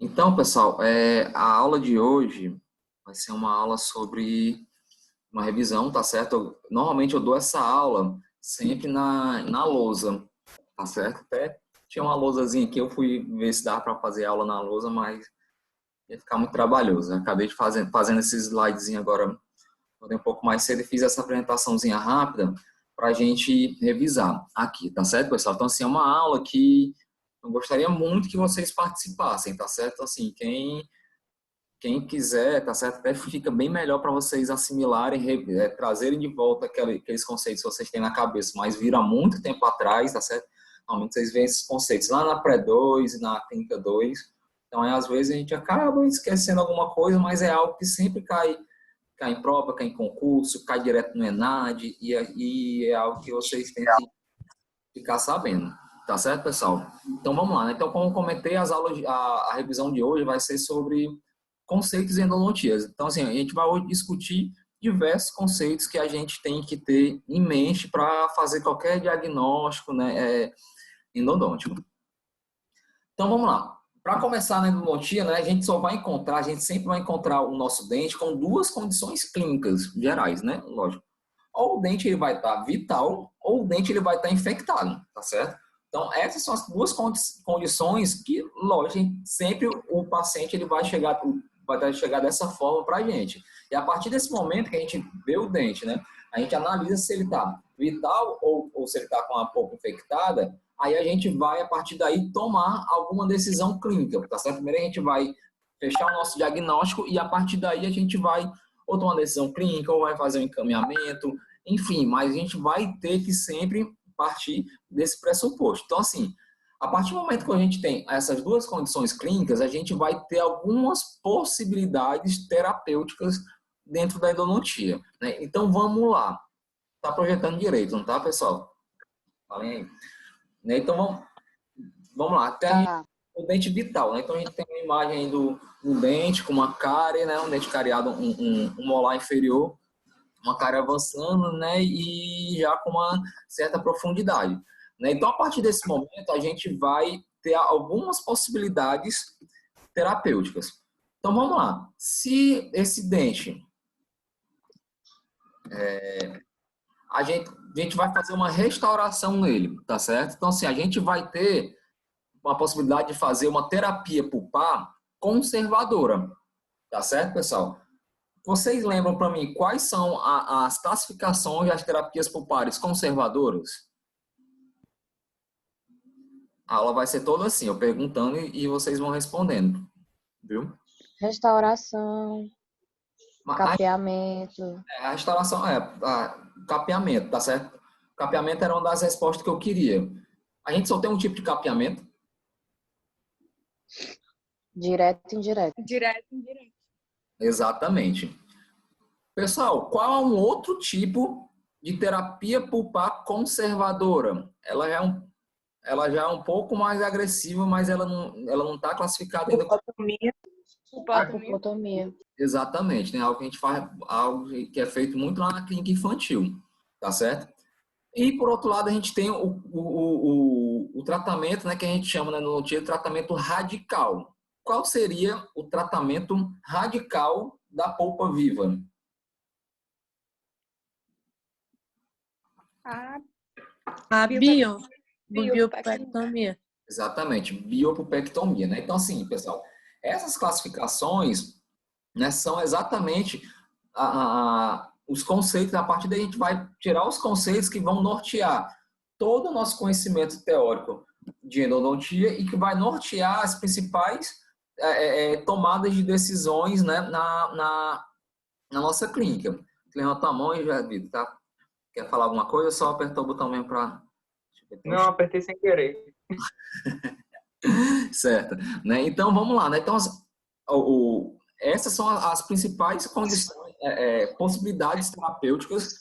Então, pessoal, a aula de hoje vai ser uma aula sobre uma revisão, tá certo? Normalmente eu dou essa aula sempre na lousa, tá certo? Até tinha uma lousazinha aqui, eu fui ver se dá para fazer aula na lousa, mas ia ficar muito trabalhoso. Acabei de fazendo esses slidezinho agora, um pouco mais cedo e fiz essa apresentaçãozinha rápida para a gente revisar aqui, tá certo, pessoal? Então, assim, é uma aula que eu gostaria muito que vocês participassem, tá certo? Assim, quem quiser, tá certo? Até fica bem melhor para vocês assimilarem, trazerem de volta aqueles conceitos que vocês têm na cabeça, mas viram há muito tempo atrás, tá certo? Normalmente vocês veem esses conceitos lá na pré-2 e na clínica 2. Então, às vezes a gente acaba esquecendo alguma coisa, mas é algo que sempre cai em prova, cai em concurso, cai direto no ENAD, e é algo que vocês têm que ficar sabendo. Tá certo, pessoal? Então, vamos lá, né? Então, como eu comentei, a revisão de hoje vai ser sobre conceitos em endodontias. Então, assim, a gente vai hoje discutir diversos conceitos que a gente tem que ter em mente para fazer qualquer diagnóstico, né, endodôntico. Então, vamos lá. Para começar na endodontia, né, a gente sempre vai encontrar o nosso dente com duas condições clínicas gerais, né? Lógico. Ou o dente ele vai estar vital, ou o dente ele vai estar infectado, tá certo? Então, essas são as duas condições que, lógico, sempre o paciente ele vai chegar dessa forma para a gente. E a partir desse momento que a gente vê o dente, né, a gente analisa se ele está vital ou se ele está com a polpa infectada, aí a gente vai, a partir daí, tomar alguma decisão clínica, tá certo? Primeiro a gente vai fechar o nosso diagnóstico e a partir daí a gente vai ou tomar uma decisão clínica, ou vai fazer um encaminhamento, enfim, mas a gente vai ter que sempre partir desse pressuposto. Então, assim, a partir do momento que a gente tem essas duas condições clínicas, a gente vai ter algumas possibilidades terapêuticas dentro da endodontia, né? Então, vamos lá. Tá projetando direito, não tá, pessoal? Falem aí. Né? Então, vamos lá. Até Tá. o dente vital, né? Então, a gente tem uma imagem aí do dente com uma cárie, né? Um dente cariado, um molar inferior, uma cárie avançando, né? E já com uma certa profundidade, né? Então, a partir desse momento, a gente vai ter algumas possibilidades terapêuticas. Então, vamos lá. Se esse dente, a gente vai fazer uma restauração nele, tá certo? Então, assim, a gente vai ter uma possibilidade de fazer uma terapia pulpar conservadora, tá certo, pessoal? Vocês lembram para mim quais são as classificações das terapias pulpares conservadoras? A aula vai ser toda assim, eu perguntando e vocês vão respondendo, viu? Restauração, A, capeamento. a restauração capeamento, tá certo? Capeamento era uma das respostas que eu queria. A gente só tem um tipo de capeamento? Direto e indireto. Direto e indireto. Exatamente. Pessoal, qual é um outro tipo de terapia pulpar conservadora? Ela já é um pouco mais agressiva, mas ela não está classificada ainda. Pulpotomia. A pulpotomia. Exatamente, né? Algo que a gente faz, algo que é feito muito lá na clínica infantil, tá certo? E por outro lado, a gente tem o tratamento, né, que a gente chama, né, no dia, tratamento radical. Qual seria o tratamento radical da polpa viva? A biopectomia. Exatamente, biopulpectomia, né? Então, assim, pessoal, essas classificações, né, são exatamente os conceitos. A partir daí a gente vai tirar os conceitos que vão nortear todo o nosso conhecimento teórico de endodontia e que vai nortear as principais tomadas de decisões, né, na nossa clínica. Levanta a mão e já, Vitor, tá? Quer falar alguma coisa? Só apertar o botão mesmo para... Não, apertei sem querer. Certo, né? Então vamos lá, né? Então essas são as principais condições, possibilidades terapêuticas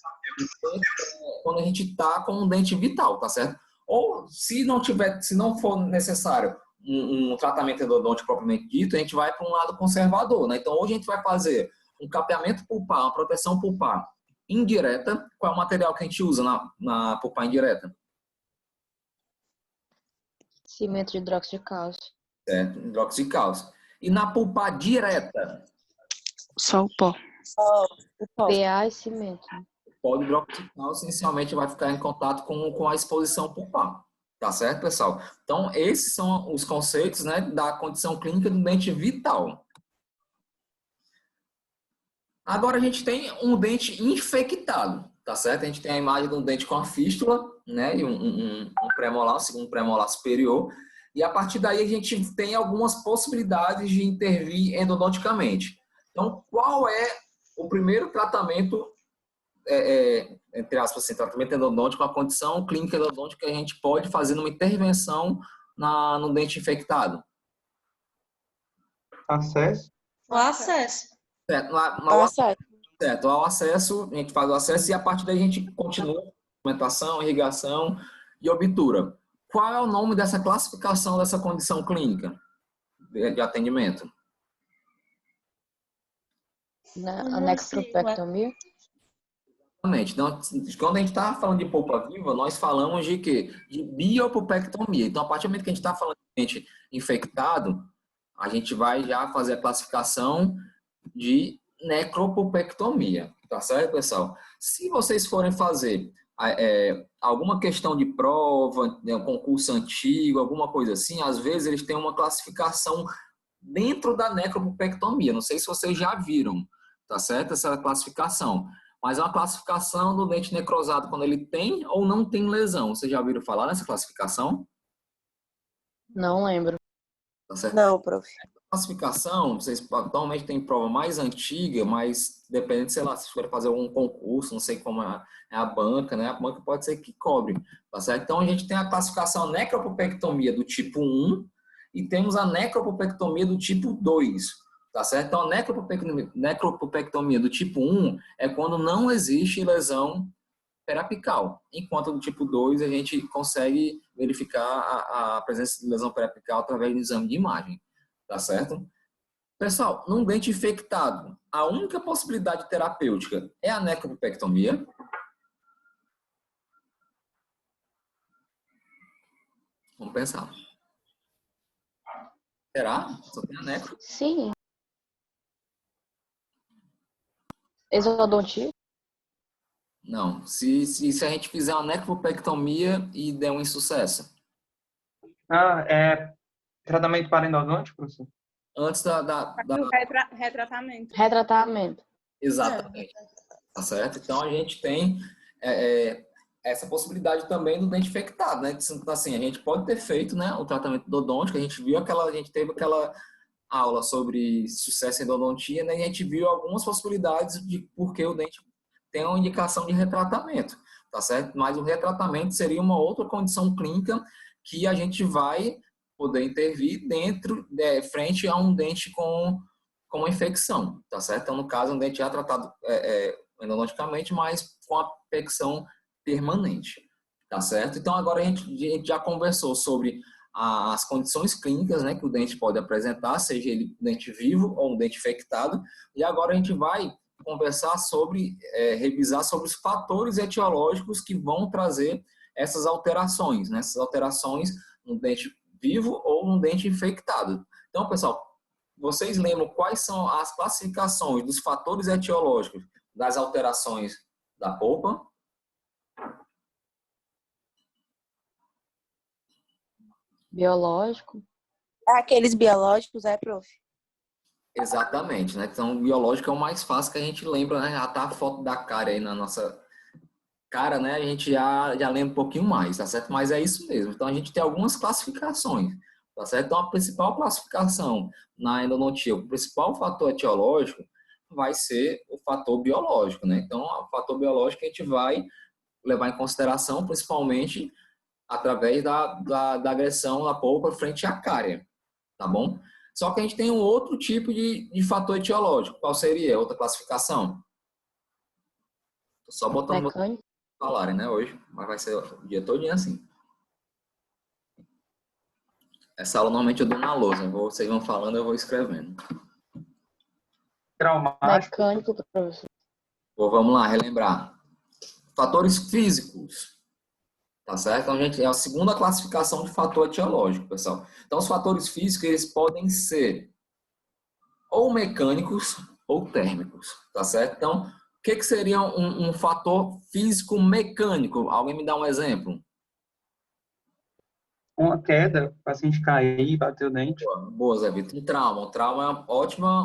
quando a gente está com um dente vital, tá certo? Ou se não for necessário um tratamento endodôntico propriamente dito, a gente vai para um lado conservador, né? Então hoje a gente vai fazer um capeamento pulpar, uma proteção pulpar indireta. Qual é o material que a gente usa na pulpar indireta? Cimento de hidróxido de cálcio. Certo, hidróxido de cálcio. E na pulpa direta? Só o pó. PA e cimento. O pó de hidroxital essencialmente vai ficar em contato com a exposição pulpar. Tá certo, pessoal? Então, esses são os conceitos, né, da condição clínica do dente vital. Agora a gente tem um dente infectado, tá certo? A gente tem a imagem de um dente com a fístula, né, e um premolar, o segundo premolar superior. E a partir daí a gente tem algumas possibilidades de intervir endodonticamente. Então, qual é o primeiro tratamento, entre aspas, assim, tratamento endodôntico, a condição clínica endodôntica que a gente pode fazer numa intervenção no dente infectado? Acesso. O acesso. Certo, certo, ao acesso, a gente faz o acesso e a partir daí a gente continua a suplementação, irrigação e obtura. Qual é o nome dessa classificação dessa condição clínica de atendimento? Anexopectomia? Exatamente. Então, quando a gente está falando de polpa viva, nós falamos de quê? De biopulpectomia. Então, a partir do momento que a gente está falando de dente infectado, a gente vai já fazer a classificação de necropulpectomia. Tá certo, pessoal? Se vocês forem fazer alguma questão de prova, um concurso antigo, alguma coisa assim, às vezes eles têm uma classificação dentro da necropulpectomia. Não sei se vocês já viram, tá certo? Essa classificação. Mas é uma classificação do dente necrosado quando ele tem ou não tem lesão. Vocês já ouviram falar nessa classificação? Não lembro. Tá certo? Não, prof. Classificação, vocês atualmente tem prova mais antiga, mas dependendo, sei lá, se for fazer algum concurso, não sei como é a banca, né? A banca pode ser que cobre, tá certo? Então a gente tem a classificação necropulpectomia do tipo 1 e temos a necropulpectomia do tipo 2, tá certo? Então a necropulpectomia do tipo 1 é quando não existe lesão periapical, enquanto do tipo 2 a gente consegue verificar a presença de lesão periapical através do exame de imagem. Tá certo? Pessoal, num dente infectado, a única possibilidade terapêutica é a necropulpectomia. Vamos pensar. Será? Só tem a necro? Sim. Exodontia? Não. Se a gente fizer uma necropulpectomia e der um insucesso. Tratamento parendodôntico, professor? Antes Retratamento. Retratamento. Exatamente. Tá certo? Então a gente tem essa possibilidade também do dente infectado, né? Então, assim, a gente pode ter feito, né, o tratamento endodôntico, a gente teve aquela aula sobre sucesso em endodontia, né? E a gente viu algumas possibilidades de por que o dente tem uma indicação de retratamento, tá certo? Mas o retratamento seria uma outra condição clínica que a gente vai poder intervir frente a um dente com uma infecção, tá certo? Então, no caso, um dente já tratado endodonticamente, mas com a infecção permanente, tá certo? Então, agora a gente já conversou sobre as condições clínicas, né, que o dente pode apresentar, seja ele dente vivo ou um dente infectado, e agora a gente vai conversar revisar sobre os fatores etiológicos que vão trazer essas alterações, né? Essas alterações no dente vivo ou no dente infectado. Então, pessoal, vocês lembram quais são as classificações dos fatores etiológicos das alterações da polpa? Biológico? Aqueles biológicos, prof? Exatamente, né? Então, o biológico é o mais fácil que a gente lembra, né? Já tá a foto da cara aí na nossa cara, né? A gente já lembra um pouquinho mais, tá certo? Mas é isso mesmo. Então, a gente tem algumas classificações, tá certo? Então, a principal classificação na endodontia, o principal fator etiológico vai ser o fator biológico, né? Então, o fator biológico a gente vai levar em consideração, principalmente, através da agressão da polpa frente à cárie, tá bom? Só que a gente tem um outro tipo de fator etiológico. Qual seria? Outra classificação? Tô só botando Mecânico? falarem, né, hoje, mas vai ser o dia todinho assim. Essa aula normalmente eu dou na lousa, vocês vão falando, eu vou escrevendo. Traumático. Mecânico, professor. Vamos lá, relembrar. Fatores físicos, tá certo? Então, gente, é a segunda classificação de fator etiológico, pessoal. Então, os fatores físicos, eles podem ser ou mecânicos ou térmicos, tá certo? Então, o que seria um fator físico-mecânico? Alguém me dá um exemplo? Uma queda, o paciente cair, bater o dente. Boa, Zé Vitor. Um trauma. Um trauma é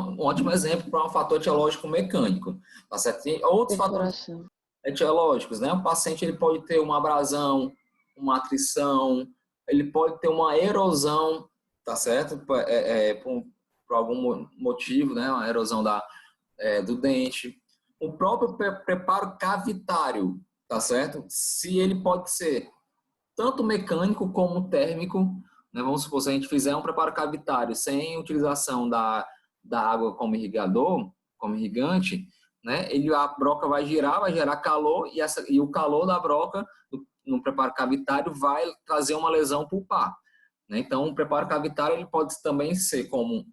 um ótimo exemplo para um fator etiológico mecânico, tá certo? Tem outros fatores Perfuração. etiológicos, né? O paciente ele pode ter uma abrasão, uma atrição, ele pode ter uma erosão, tá certo? Por algum motivo, né? Uma erosão do dente. O próprio preparo cavitário, tá certo? Se ele pode ser tanto mecânico como térmico, né? Vamos supor, se a gente fizer um preparo cavitário sem utilização da água como irrigador, como irrigante, né? A broca vai girar, vai gerar calor e o calor da broca no preparo cavitário vai trazer uma lesão pulpar, né? Então, o preparo cavitário ele pode também ser como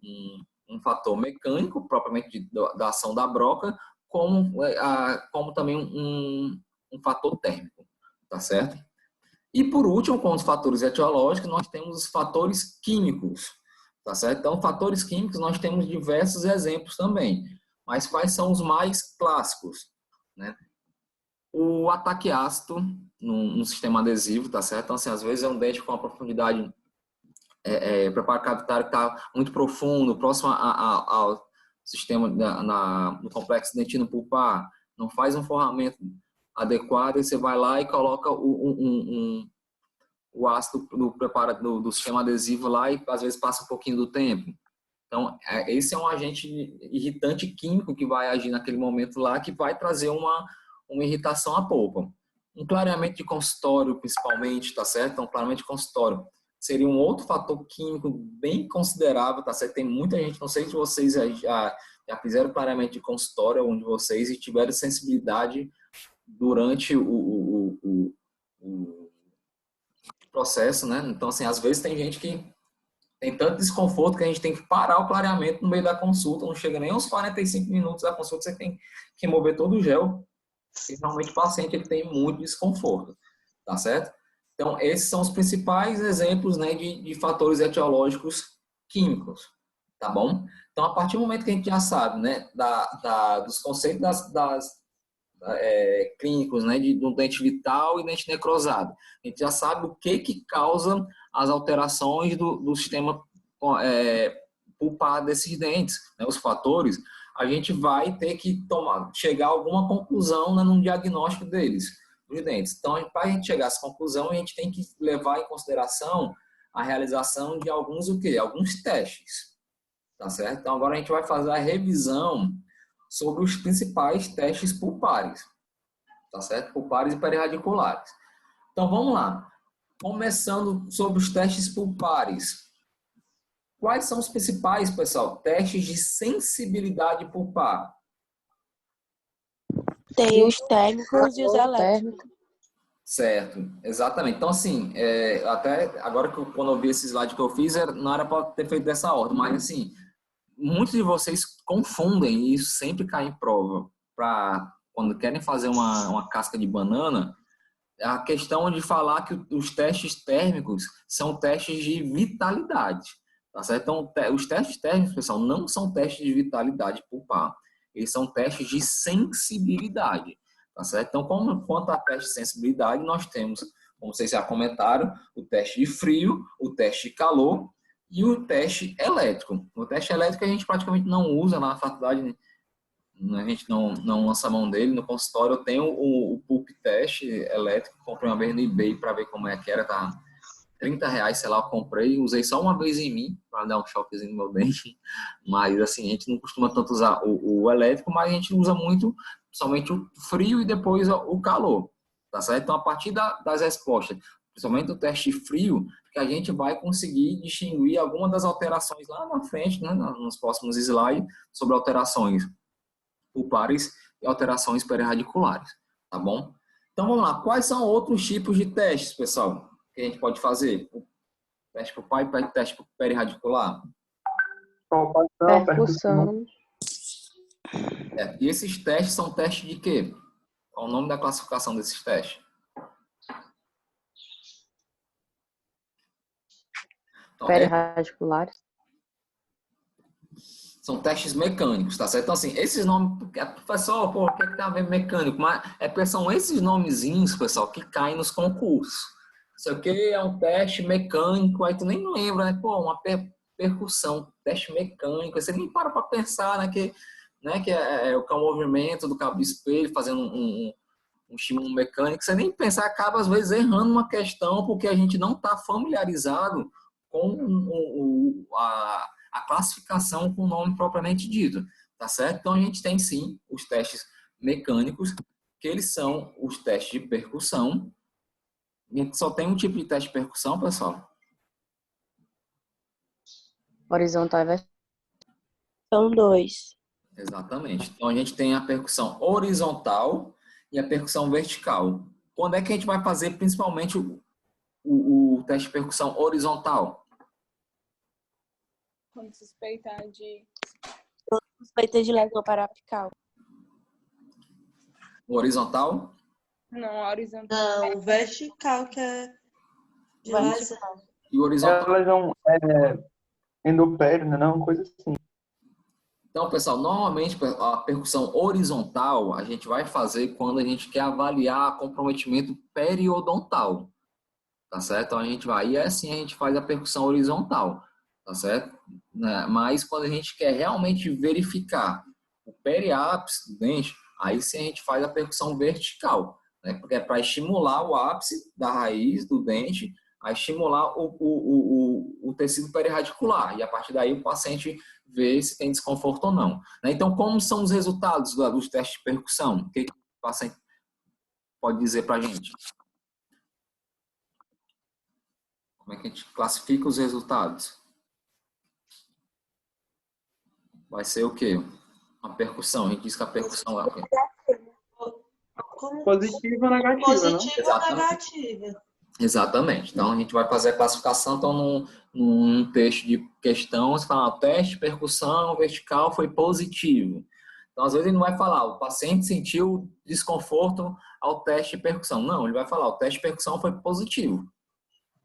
um fator mecânico, propriamente da ação da broca, como também um fator térmico, tá certo? E por último, com os fatores etiológicos, nós temos os fatores químicos, tá certo? Então, fatores químicos nós temos diversos exemplos também, mas quais são os mais clássicos, né? O ataque ácido no sistema adesivo, tá certo? Então, assim, às vezes é um dente com uma profundidade, preparo cavitário que está muito profundo, próximo ao sistema no complexo dentino pulpar, não faz um forramento adequado, e você vai lá e coloca o ácido do sistema adesivo lá e às vezes passa um pouquinho do tempo. Então, esse é um agente irritante químico que vai agir naquele momento lá, que vai trazer uma irritação à polpa. Um clareamento de consultório, principalmente, tá certo? Então, clareamento de consultório seria um outro fator químico bem considerável, tá certo? Tem muita gente, não sei se vocês já fizeram clareamento de consultório, onde vocês e tiveram sensibilidade durante o processo, né? Então, assim, às vezes tem gente que tem tanto desconforto que a gente tem que parar o clareamento no meio da consulta, não chega nem aos 45 minutos da consulta, você tem que mover todo o gel, e realmente o paciente ele tem muito desconforto, tá certo? Então, esses são os principais exemplos, né, de fatores etiológicos químicos, tá bom? Então, a partir do momento que a gente já sabe, né, dos conceitos clínicos, né, do dente vital e dente necrosado. A gente já sabe o que causa as alterações do sistema pulpar desses dentes, né, os fatores. A gente vai ter que chegar a alguma conclusão, né, num diagnóstico deles, dos dentes. Então, para a gente chegar a essa conclusão, a gente tem que levar em consideração a realização de alguns testes, tá certo? Então, agora a gente vai fazer a revisão sobre os principais testes pulpares, tá certo? Pulpares e periradiculares. Então, vamos lá. Começando sobre os testes pulpares. Quais são os principais, pessoal, testes de sensibilidade pulpar? Tem os térmicos e os elétricos. Térmico. Certo, exatamente. Então, assim, até agora quando eu vi esse slide que eu fiz, não era para ter feito dessa ordem, mas, assim, muitos de vocês confundem, e isso sempre cai em prova, quando querem fazer uma casca de banana, a questão de falar que os testes térmicos são testes de vitalidade, tá certo? Então, os testes térmicos, pessoal, não são testes de vitalidade pulpar, eles são testes de sensibilidade, tá certo? Então, quanto a teste de sensibilidade, nós temos, como vocês já comentaram, o teste de frio, o teste de calor e o teste elétrico. O teste elétrico a gente praticamente não usa na faculdade, né? A gente não lança a mão dele. No consultório eu tenho o pulp teste elétrico, comprei uma vez no eBay para ver como é que era, tá R$ 30, sei lá, eu comprei, usei só uma vez em mim, para dar um choquezinho no meu dente, mas assim, a gente não costuma tanto usar o elétrico, mas a gente usa muito, somente o frio e depois o calor, tá certo? Então, a partir das respostas, principalmente do teste frio, que a gente vai conseguir distinguir algumas das alterações lá na frente, né, nos próximos slides, sobre alterações pulpares e alterações periradiculares, tá bom? Então vamos lá, quais são outros tipos de testes, pessoal, que a gente pode fazer? O teste pulpar e teste perirradicular? Palpação, percussão. Percussão. E esses testes são testes de quê? Qual o nome da classificação desses testes? Então, Perirradiculares. São testes mecânicos, tá certo? Então, assim, esses nomes, professor, pô, o que é que tem a ver mecânico? Mas é porque são esses nomezinhos, pessoal, que caem nos concursos. Isso aqui é um teste mecânico, aí tu nem lembra, né? Pô, uma percussão, teste mecânico, aí você nem para pensar, né, que é o movimento do cabo de espelho fazendo um estímulo mecânico, você nem pensar, acaba às vezes errando uma questão porque a gente não está familiarizado com a classificação com o nome propriamente dito, tá certo? Então a gente tem sim os testes mecânicos, que eles são os testes de percussão. A gente só tem um tipo de teste de percussão, pessoal? Horizontal e vertical. São 2. Exatamente. Então a gente tem a percussão horizontal e a percussão vertical. Quando é que a gente vai fazer principalmente o teste de percussão horizontal? Quando suspeitar de... Suspeita de lesão parapical. O horizontal? Não, horizontal. Não, vertical que é de lesão. E o horizontal? É lesão endopérina, não? Coisa assim. Então, pessoal, normalmente a percussão horizontal a gente vai fazer quando a gente quer avaliar comprometimento periodontal, tá certo? Então a gente vai, e assim a gente faz a percussão horizontal, tá certo? Mas quando a gente quer realmente verificar o periápice do dente, aí sim a gente faz a percussão vertical, né? Porque é para estimular o ápice da raiz do dente, a estimular o tecido perirradicular, e a partir daí o paciente vê se tem desconforto ou não. Então, como são os resultados dos testes de percussão? O que o paciente pode dizer para a gente? Como é que a gente classifica os resultados? Vai ser o quê? Uma percussão. A gente diz que a percussão é o quê? Positiva ou negativa, Positiva não? ou negativa. Exatamente. Então, a gente vai fazer a classificação então, num texto de questão, você fala, o teste de percussão vertical foi positivo. Então, às vezes, ele não vai falar, o paciente sentiu desconforto ao teste de percussão. Não, ele vai falar, o teste de percussão foi positivo.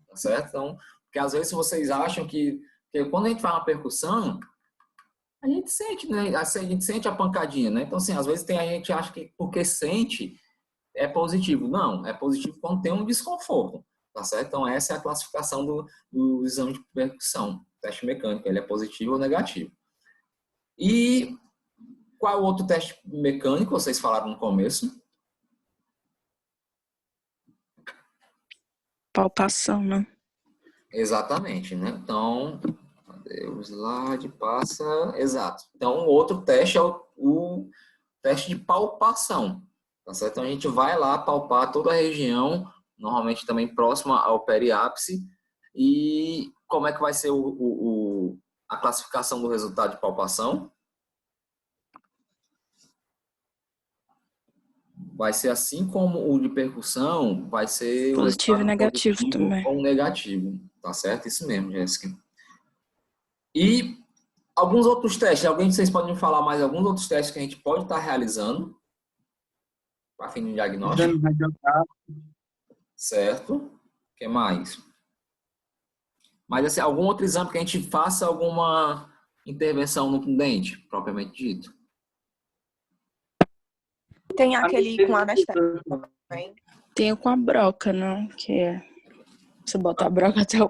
Tá certo? Então, porque às vezes vocês acham que quando a gente faz uma percussão, a gente sente, né? A gente sente a pancadinha, né? Então, assim, às vezes a gente acha que porque sente é positivo. Não, é positivo quando tem um desconforto, tá certo? Então, essa é a classificação do exame de percussão, teste mecânico, ele é positivo ou negativo. E qual outro teste mecânico vocês falaram no começo? Palpação, né? Exatamente, né? Então, cadê o slide? Passa, exato. Então, o outro teste é o teste de palpação, tá certo? Então, a gente vai lá palpar toda a região, normalmente também próxima ao periápice, e como é que vai ser a classificação do resultado de palpação? Vai ser assim como o de percussão, vai ser Positivo e negativo positivo também. ou negativo, tá certo? Isso mesmo, Jéssica. E alguns outros testes, alguém de vocês podem me falar mais alguns outros testes que a gente pode estar realizando para fim de diagnóstico? Exame radiográfico. Certo. O que mais? Mas assim, algum outro exame que a gente faça alguma intervenção no dente, propriamente dito? Tem aquele com anestésico também. Tem o com a broca, não? Que é... Você bota a broca até o...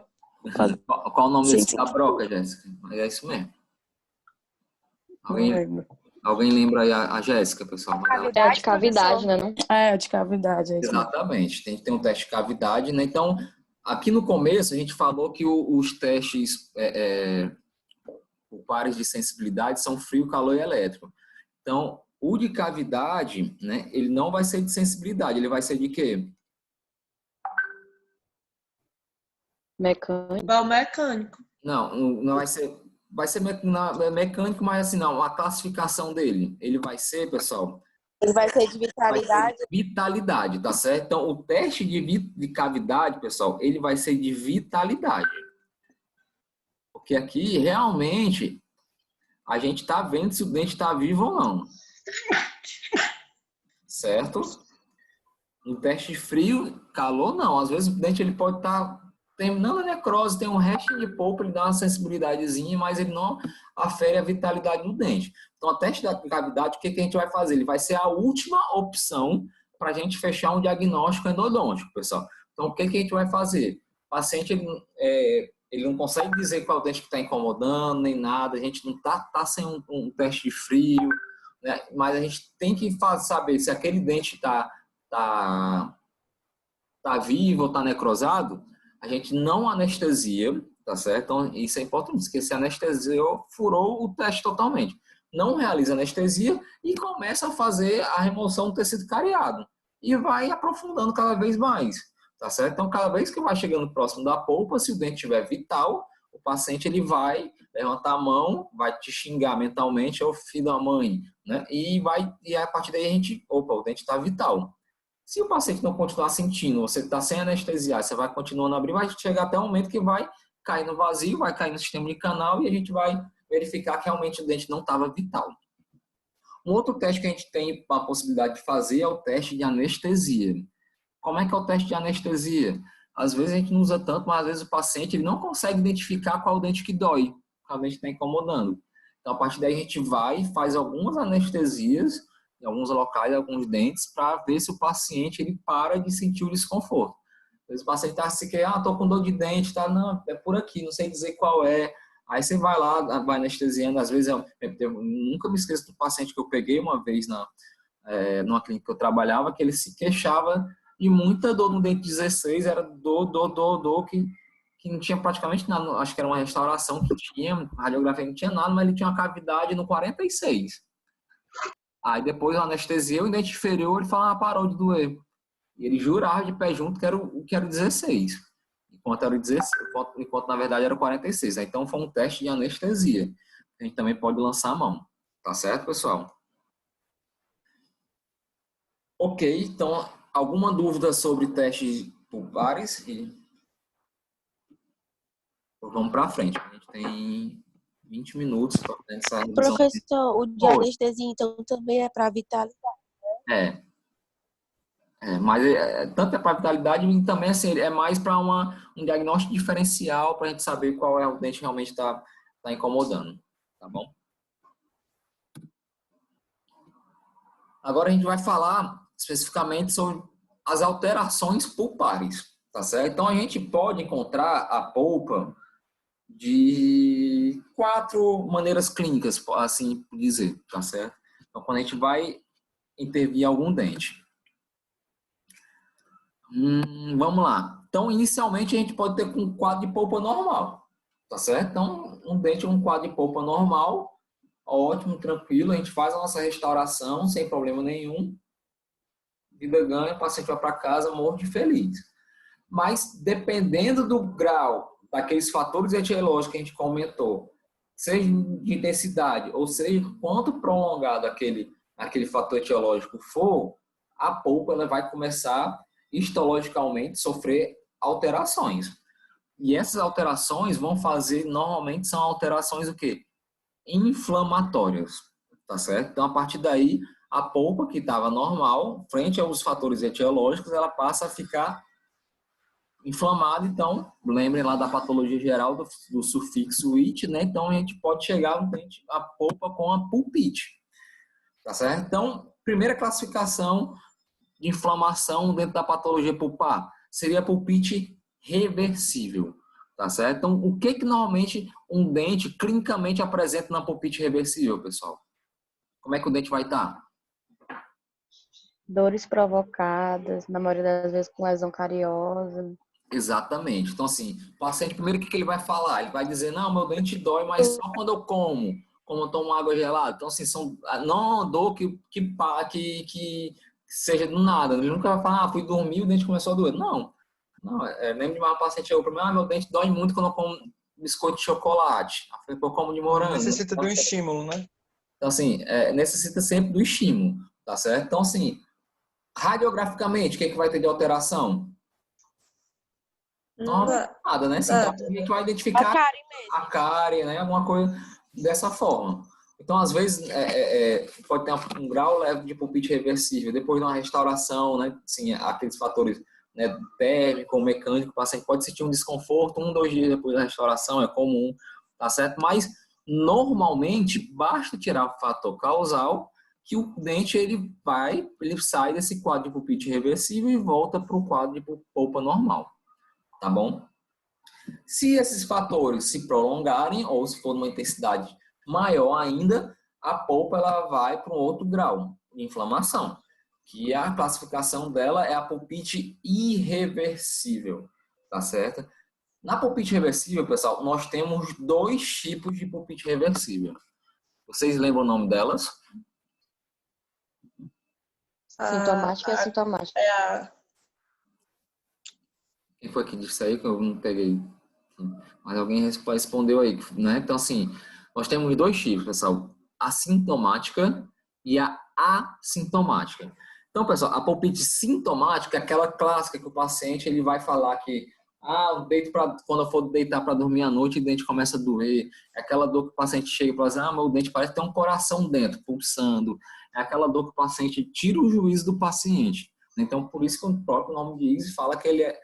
Qual o nome Sim, desse sim. da broca, Jéssica? É isso mesmo. Não lembro. Alguém lembra aí a Jéssica, pessoal? É a de cavidade, né? Não? É, de cavidade. É isso mesmo. Exatamente. Tem que ter um teste de cavidade, né? Então, aqui no começo, a gente falou que os testes por pares de sensibilidade são frio, calor e elétrico. Então, o de cavidade, né? Ele não vai ser de sensibilidade. Ele vai ser de quê? Mecânico. Biomecânico. Não vai ser... Vai ser mecânico, mas assim, não. A classificação dele, ele vai ser, pessoal... Ele vai ser de vitalidade. Vitalidade, tá certo? Então, o teste de cavidade, pessoal, ele vai ser de vitalidade. Porque aqui, realmente, a gente tá vendo se o dente está vivo ou não. Certo? No teste de frio, calor, não. Às vezes o dente ele pode estar terminando a necrose, tem um restinho de polpa, ele dá uma sensibilidadezinha, mas ele não afere a vitalidade do dente. Então, o teste da cavidade, o que a gente vai fazer? Ele vai ser a última opção para a gente fechar um diagnóstico endodôntico, pessoal. Então, o que a gente vai fazer? O paciente, ele não consegue dizer qual dente que está incomodando, nem nada, a gente não está sem um teste de frio, né? Mas a gente tem que saber se aquele dente está vivo ou está necrosado, a gente não anestesia, tá certo? Então, isso é importante, porque se anestesiou, furou o teste totalmente. Não realiza anestesia e começa a fazer a remoção do tecido cariado. E vai aprofundando cada vez mais, tá certo? Então, cada vez que vai chegando próximo da polpa, se o dente estiver vital, o paciente ele vai levantar a mão, vai te xingar mentalmente, é o filho da mãe, né? E a partir daí a gente, o dente está vital. Se o paciente não continuar sentindo, você está sem anestesiar, você vai continuando a abrir, vai chegar até o momento que vai cair no vazio, vai cair no sistema de canal e a gente vai verificar que realmente o dente não estava vital. Um outro teste que a gente tem a possibilidade de fazer é o teste de anestesia. Como é que é o teste de anestesia? Às vezes a gente não usa tanto, mas às vezes o paciente ele não consegue identificar qual dente que dói, qual dente está incomodando. Então, a partir daí a gente vai e faz algumas anestesias em alguns locais, alguns dentes, para ver se o paciente ele para de sentir o desconforto. Às vezes o paciente está se querendo, estou com dor de dente, tá? Não, é por aqui, não sei dizer qual é. Aí você vai lá, vai anestesiando. Às vezes, eu nunca me esqueço do paciente que eu peguei uma vez numa clínica que eu trabalhava, que ele se queixava de muita dor no dente 16, era dor, que não tinha praticamente nada. Acho que era uma restauração que tinha, radiografia não tinha nada, mas ele tinha uma cavidade no 46. Aí depois a anestesia, o dente inferior, ele falava, parou de doer. E ele jurava de pé junto que era o 16. Enquanto na verdade era o 46. Então foi um teste de anestesia. A gente também pode lançar a mão. Tá certo, pessoal? Ok, então alguma dúvida sobre testes pulpares? Vamos para frente. A gente tem 20 minutos para essa revisão. Professor, o de anestesia então também é para vitalidade? Mas tanto é para vitalidade e também assim, é mais para um diagnóstico diferencial para a gente saber qual é o dente que realmente está incomodando, tá bom? Agora a gente vai falar especificamente sobre as alterações pulpares, tá certo? Então a gente pode encontrar a polpa de 4 maneiras clínicas, assim dizer, tá certo? Então quando a gente vai intervir algum dente. Vamos lá. Então, inicialmente, a gente pode ter um quadro de polpa normal, tá certo? Então, um quadro de polpa normal, ótimo, tranquilo. A gente faz a nossa restauração sem problema nenhum. Vida ganha, o paciente vai para casa morto de feliz. Mas, dependendo do grau daqueles fatores etiológicos que a gente comentou, seja de intensidade, ou seja, quanto prolongado aquele fator etiológico for, a polpa ela vai começar histologicamente sofrer alterações. E essas alterações normalmente são alterações o quê? Inflamatórias, tá certo? Então, a partir daí, a polpa que estava normal, frente aos fatores etiológicos, ela passa a ficar inflamada. Então, lembrem lá da patologia geral do sufixo "it", né? Então, a gente pode chegar a polpa com a pulpite, tá certo? Então, primeira classificação de inflamação dentro da patologia pulpar seria a pulpite reversível, tá certo? Então, o que normalmente um dente clinicamente apresenta na pulpite reversível, pessoal? Como é que o dente vai estar? Dores provocadas, na maioria das vezes com lesão cariosa. Exatamente. Então, assim, o paciente, primeiro, o que ele vai falar? Ele vai dizer, não, meu dente dói, mas só quando eu como eu tomo água gelada. Então, assim, não é dor que seja do nada. Ele nunca vai falar, fui dormir e o dente começou a doer. Não. Lembro de uma paciente chegou para mim, meu dente dói muito quando eu como biscoito de chocolate. Eu como de morango. Necessita de um estímulo, né? Então, assim, necessita sempre do estímulo, tá certo? Então, assim, radiograficamente, o que vai ter de alteração? Nada, né? Assim, então, a gente vai identificar a cárie, né? Alguma coisa dessa forma. Então, às vezes, pode ter um grau leve de pulpite reversível, depois de uma restauração, né? Assim, aqueles fatores né, térmico ou mecânico, o paciente pode sentir um desconforto 1, 2 dias depois da restauração, é comum, tá certo? Mas, normalmente, basta tirar o fator causal que o dente ele sai desse quadro de pulpite reversível e volta para o quadro de polpa normal, tá bom? Se esses fatores se prolongarem ou se for numa intensidade maior ainda, a polpa ela vai para um outro grau de inflamação, que a classificação dela é a pulpite irreversível, tá certo? Na pulpite reversível, pessoal, nós temos 2 tipos de pulpite reversível. Vocês lembram o nome delas? Sintomática e assintomática. Quem foi que disse aí que eu não peguei? Mas alguém respondeu aí, né? Então, assim, nós temos 2 tipos, pessoal. A sintomática e a assintomática. Então, pessoal, a pulpite sintomática é aquela clássica que o paciente ele vai falar que quando eu for deitar para dormir à noite, o dente começa a doer. É aquela dor que o paciente chega e fala assim, meu dente parece ter um coração dentro, pulsando. É aquela dor que o paciente tira o juízo do paciente. Então, por isso que o próprio nome diz, fala que ele é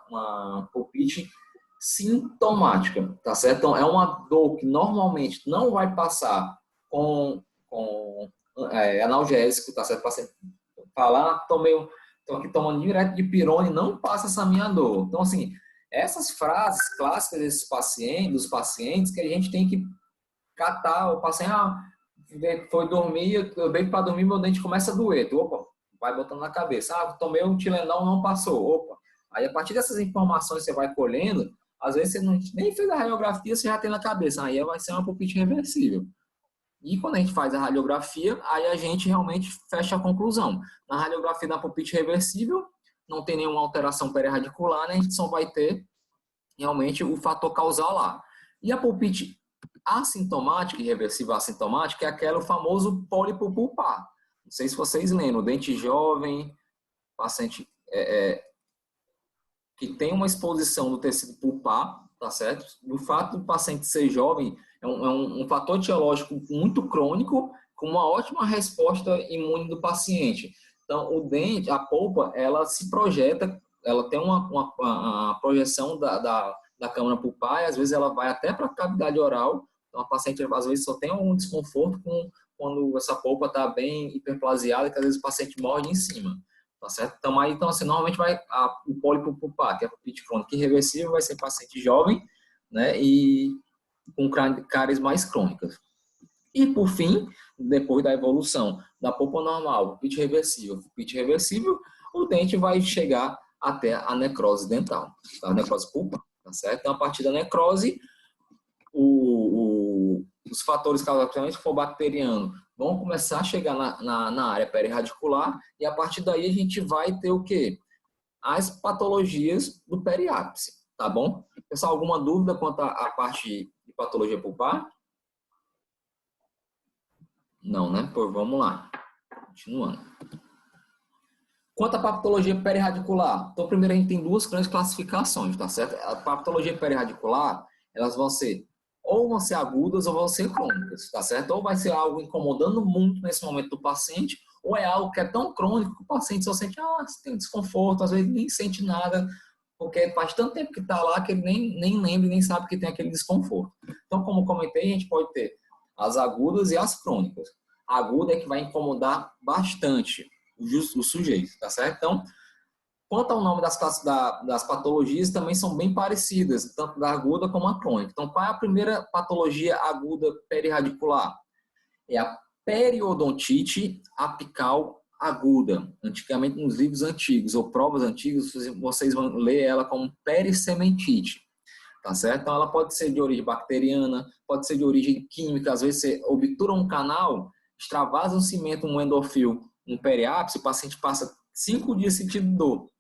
uma pulpite sintomática, tá certo? Então, é uma dor que normalmente não vai passar com analgésico, tá certo? O paciente fala, estou aqui tomando direto de pirone, não passa essa minha dor. Então, assim, essas frases clássicas dos pacientes que a gente tem que catar. O paciente, foi dormir, eu deito para dormir, meu dente começa a doer. Opa, vai botando na cabeça. Tomei um Tilenol, não passou. Opa. Aí, a partir dessas informações que você vai colhendo, às vezes você nem fez a radiografia, você já tem na cabeça. Aí vai ser uma pulpite reversível. E quando a gente faz a radiografia, aí a gente realmente fecha a conclusão. Na radiografia da pulpite reversível, não tem nenhuma alteração perirradicular, né? A gente só vai ter realmente o fator causal lá. E a pulpite assintomática, irreversível assintomática, é aquele famoso pólipo pulpar. Não sei se vocês lembram, dente jovem, paciente que tem uma exposição do tecido pulpar, tá certo? O fato do paciente ser jovem é um fator etiológico muito crônico, com uma ótima resposta imune do paciente. Então, o dente, a polpa, ela se projeta, ela tem uma projeção da câmara pulpar, e às vezes ela vai até para a cavidade oral. Então, a paciente, às vezes, só tem algum desconforto quando essa polpa está bem hiperplasiada, que às vezes o paciente morde em cima. Tá certo? Então, assim, normalmente o pólipo pulpar, que é a pulpite crônica irreversível, vai ser paciente jovem, né, e com cáries mais crônicas. E, por fim, depois da evolução da polpa normal, pulpite reversível, o dente vai chegar até a necrose dental, a necrose pulpar, tá certo? Então, a partir da necrose, os fatores causatórios, se for bacteriano, vão começar a chegar na área perirradicular, e a partir daí a gente vai ter o quê? As patologias do periápice, tá bom? Pessoal, alguma dúvida quanto à parte de patologia pulpar? Não, né? Pois vamos lá. Continuando. Quanto à patologia perirradicular, então primeiro a gente tem 2 grandes classificações, tá certo? A patologia perirradicular, elas vão ser agudas ou vão ser crônicas, tá certo? Ou vai ser algo incomodando muito nesse momento do paciente, ou é algo que é tão crônico que o paciente só sente, tem desconforto, às vezes nem sente nada, porque faz tanto tempo que está lá que ele nem lembra e nem sabe que tem aquele desconforto. Então, como eu comentei, a gente pode ter as agudas e as crônicas. A aguda é que vai incomodar bastante o sujeito, tá certo? Então, quanto ao nome das patologias, também são bem parecidas, tanto da aguda como a crônica. Então, qual é a primeira patologia aguda perirradicular? É a periodontite apical aguda. Antigamente, nos livros antigos ou provas antigas, vocês vão ler ela como pericementite, tá certo? Então, ela pode ser de origem bacteriana, pode ser de origem química. Às vezes, você obtura um canal, extravasa um cimento, um endofil, um periápice, o paciente passa 5 dias sentindo dor.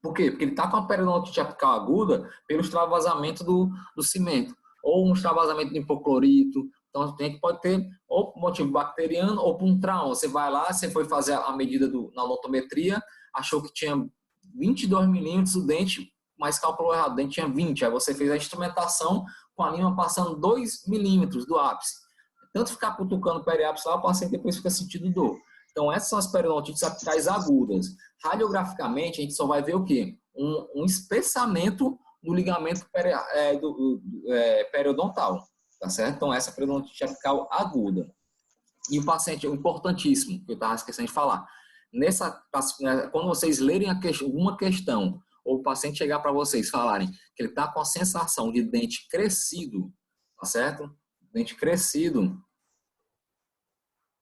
Por quê? Porque ele está com a periodontite apical aguda pelo extravasamento do cimento, ou um extravasamento de hipoclorito. Então, a gente pode ter ou por motivo bacteriano ou por um trauma. Você vai lá, você foi fazer a medida na odontometria, achou que tinha 22 milímetros o dente, mas calculou errado, o dente tinha 20. Aí você fez a instrumentação com a lima passando 2 milímetros do ápice. Tanto ficar cutucando o periápice lá, o paciente depois fica sentindo dor. Então, essas são as periodontites apicais agudas. Radiograficamente, a gente só vai ver o quê? Um espessamento do ligamento periodontal, tá certo? Então, essa é a periodontite apical aguda. E o paciente, é importantíssimo, que eu estava esquecendo de falar, quando vocês lerem alguma questão, ou o paciente chegar para vocês falarem que ele está com a sensação de dente crescido, tá certo? Dente crescido,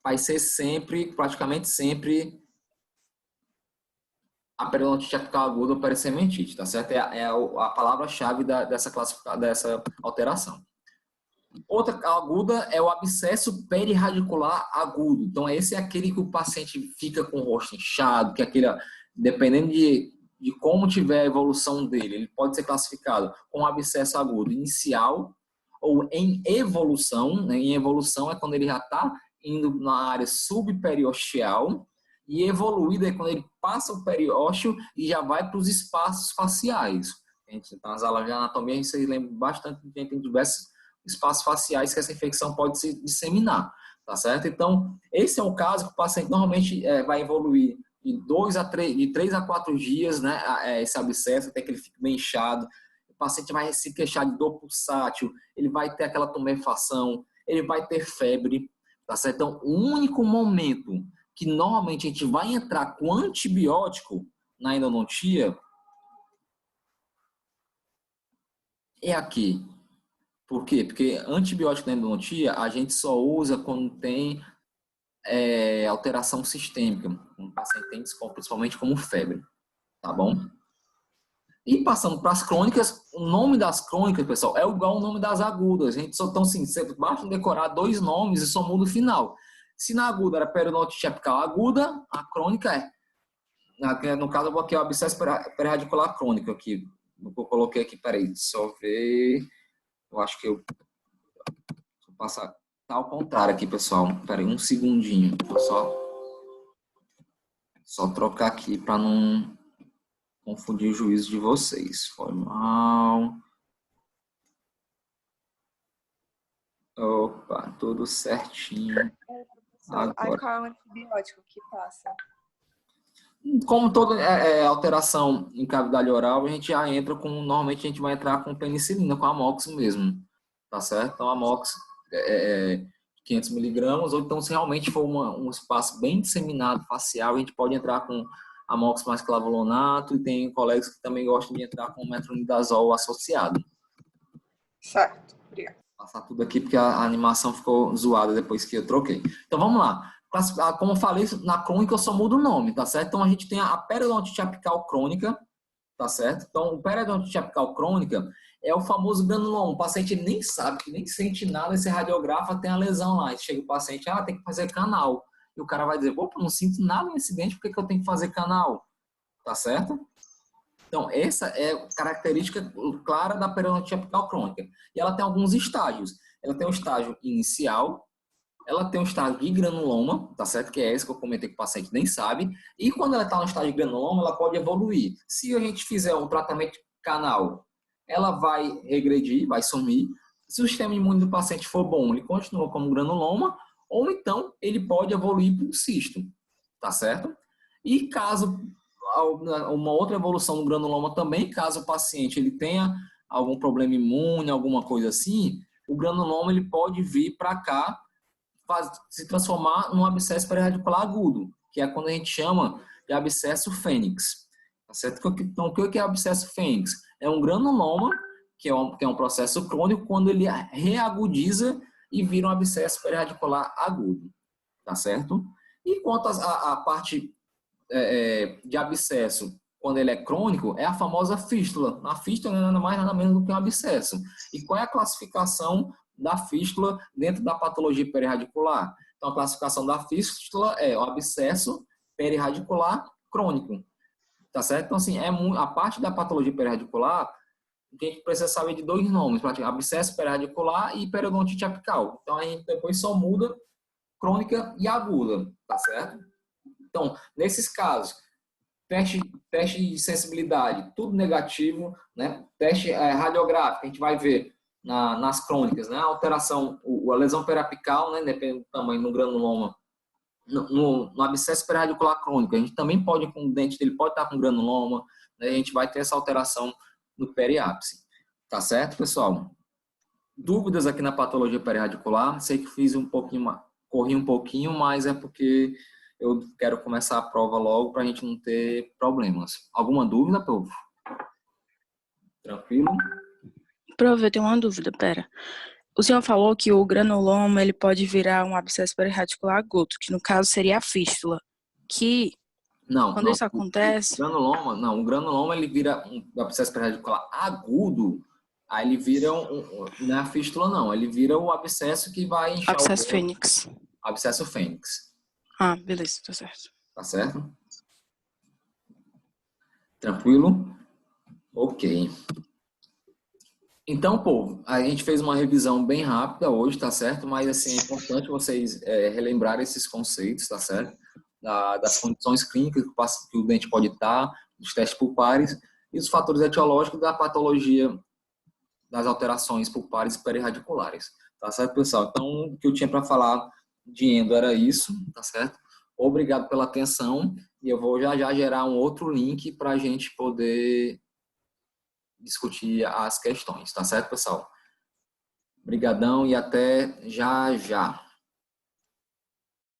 vai ser sempre, praticamente sempre, a periodontite apical aguda ou pericementite, tá certo? É a palavra-chave dessa alteração. Outra aguda é o abscesso perirradicular agudo. Então, esse é aquele que o paciente fica com o rosto inchado, que é aquele, dependendo de como tiver a evolução dele, ele pode ser classificado com abscesso agudo inicial ou em evolução. Né? Em evolução é quando ele já está indo na área subperiosteal, e evoluído é quando ele passa o periósteo e já vai para os espaços faciais. Então, nas aulas de anatomia, a gente se lembra bastante que tem diversos espaços faciais que essa infecção pode se disseminar, tá certo? Então, esse é o caso que o paciente normalmente vai evoluir de 3 a 4 dias, né, esse abscesso, até que ele fique bem inchado. O paciente vai se queixar de dor pulsátil, ele vai ter aquela tumefação, ele vai ter febre, tá certo? Então, o único momento que normalmente a gente vai entrar com antibiótico na endodontia é aqui. Por quê? Porque antibiótico na endodontia a gente só usa quando tem alteração sistêmica. Um paciente tem desconto, principalmente como febre. Tá bom? E passando para as crônicas, o nome das crônicas, pessoal, é igual ao nome das agudas. A gente só, então, assim, basta decorar 2 nomes e só muda o final. Se na aguda era periodontite apical aguda, a crônica no caso, eu coloquei o abscesso perirradicular crônico aqui. Eu coloquei aqui, peraí, só ver. Eu acho que eu vou passar. Tá ao contrário aqui, pessoal. Peraí, um segundinho. Vou só trocar aqui para não confundir o juízo de vocês. Foi mal. Opa, tudo certinho. Aí qual é o antibiótico que passa? Como toda alteração em cavidade oral, a gente já entra normalmente a gente vai entrar com penicilina, com amox mesmo, tá certo? Então, amox 500 miligramas, ou então se realmente for um espaço bem disseminado facial, a gente pode entrar com amox mais clavulato, e tem colegas que também gostam de entrar com metronidazol associado. Certo, obrigado. Vou passar tudo aqui porque a animação ficou zoada depois que eu troquei. Então, vamos lá. Como eu falei, na crônica eu só mudo o nome, tá certo? Então, a gente tem a periodontite apical crônica, tá certo? Então, o periodontite apical crônica é o famoso granuloma. O paciente nem sabe, nem sente nada, esse radiografa tem a lesão lá. E chega o paciente, tem que fazer canal. E o cara vai dizer, opa, não sinto nada em acidente, por que eu tenho que fazer canal? Tá certo? Então, essa é a característica clara da periodontite apical crônica. E ela tem alguns estágios. Ela tem um estágio inicial, ela tem um estágio de granuloma, tá certo? Que é esse que eu comentei que o paciente nem sabe. E quando ela está no estágio de granuloma, ela pode evoluir. Se a gente fizer um tratamento canal, ela vai regredir, vai sumir. Se o sistema imune do paciente for bom, ele continua como granuloma, ou então ele pode evoluir para um cisto, tá certo? E caso uma outra evolução do granuloma também, caso o paciente ele tenha algum problema imune, alguma coisa assim, o granuloma ele pode vir para cá, se transformar num abscesso perirradicular agudo, que é quando a gente chama de abscesso fênix. Tá certo? Então, o que é abscesso fênix? É um granuloma, que é um processo crônico, quando ele reagudiza e vira um abscesso perirradicular agudo. Tá certo? E quanto à parte de abscesso, quando ele é crônico, é a famosa fístula. A fístula não é nada mais nada menos do que um abscesso. E qual é a classificação da fístula dentro da patologia perirradicular? Então, a classificação da fístula é o abscesso perirradicular crônico. Tá certo? Então, assim, a parte da patologia perirradicular, a gente precisa saber de 2 nomes, abscesso perirradicular e periodontite apical. Então, a gente depois só muda crônica e aguda, tá certo? Então, nesses casos, teste de sensibilidade, tudo negativo, né? Teste radiográfico, a gente vai ver nas crônicas, né? A alteração, a lesão periapical, né? Depende do tamanho do granuloma, no abscesso periarticular crônico, a gente também pode, com o dente dele pode estar com granuloma, né? A gente vai ter essa alteração no periápice. Tá certo, pessoal? Dúvidas aqui na patologia periarticular? Sei que fiz um pouquinho, corri um pouquinho, mas é porque eu quero começar a prova logo para a gente não ter problemas. Alguma dúvida, povo? Tranquilo? Prof, eu tenho uma dúvida, pera. O senhor falou que o granuloma ele pode virar um abscesso periarticular agudo, que no caso seria a fístula. Que quando isso acontece... O granuloma ele vira um abscesso periarticular agudo, aí ele vira não é a fístula não, ele vira o abscesso que vai inchar abscesso fênix. Abscesso fênix. Ah, beleza, tá certo. Tá certo? Tranquilo? Ok. Então, povo, a gente fez uma revisão bem rápida hoje, tá certo? Mas, assim, é importante vocês relembrarem esses conceitos, tá certo? Das condições clínicas que o dente pode estar, dos testes pulpares e os fatores etiológicos da patologia das alterações pulpares e periradiculares. Tá certo, pessoal? Então, o que eu tinha para falar de endo era isso, tá certo? Obrigado pela atenção e eu vou já gerar um outro link para a gente poder discutir as questões, tá certo, pessoal? Obrigadão e até já.